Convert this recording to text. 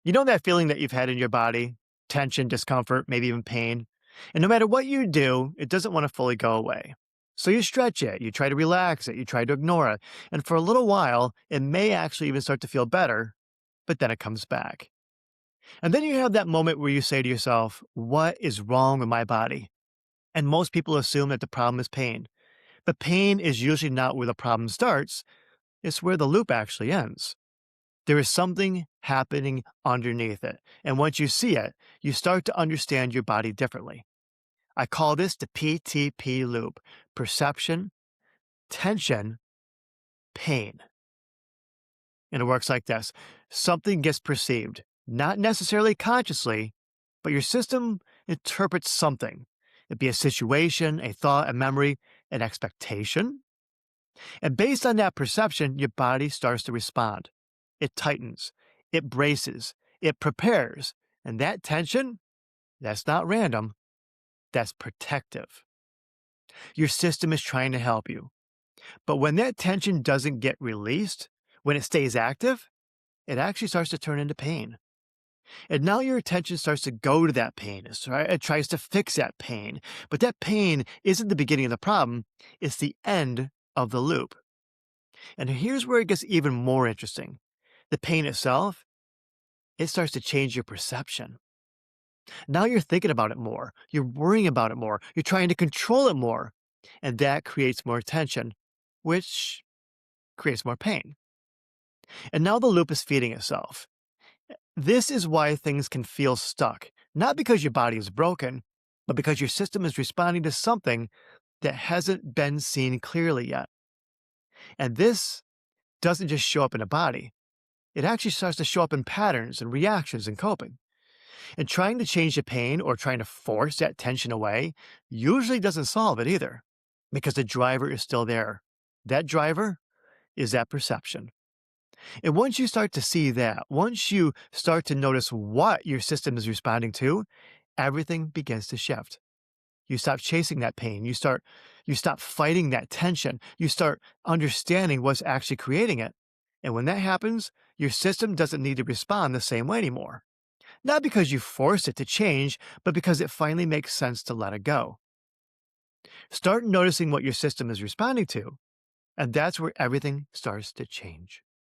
You know that feeling that you've had in your body? Tension, discomfort, maybe even pain. And no matter what you do, it doesn't want to fully go away. So you stretch it, you try to relax it, you try to ignore it. And for a little while, it may actually even start to feel better, but then it comes back. And then you have that moment where you say to yourself, what is wrong with my body? And most people assume that the problem is pain. But pain is usually not where the problem starts, it's where the loop actually ends. There is something happening underneath it. And once you see it, you start to understand your body differently. I call this the PTP loop: perception, tension, pain. And it works like this: something gets perceived, not necessarily consciously, but your system interprets something. It'd be a situation, a thought, a memory, an expectation. And based on that perception, your body starts to respond. It tightens, it braces, it prepares. And that tension, that's not random, that's protective. Your system is trying to help you. But when that tension doesn't get released, when it stays active, it actually starts to turn into pain. And now your attention starts to go to that pain. It tries to fix that pain. But that pain isn't the beginning of the problem, it's the end of the loop. And here's where it gets even more interesting. The pain itself, it starts to change your perception. Now you're thinking about it more. You're worrying about it more. You're trying to control it more. And that creates more tension, which creates more pain. And now the loop is feeding itself. This is why things can feel stuck, not because your body is broken, but because your system is responding to something that hasn't been seen clearly yet. And this doesn't just show up in a body. It actually starts to show up in patterns and reactions and coping. And trying to change the pain or trying to force that tension away usually doesn't solve it either, because the driver is still there. That driver is that perception. And once you start to see that, once you start to notice what your system is responding to, everything begins to shift. You stop chasing that pain. You stop fighting that tension. You start understanding what's actually creating it. And when that happens, your system doesn't need to respond the same way anymore. Not because you forced it to change, but because it finally makes sense to let it go. Start noticing what your system is responding to, and that's where everything starts to change.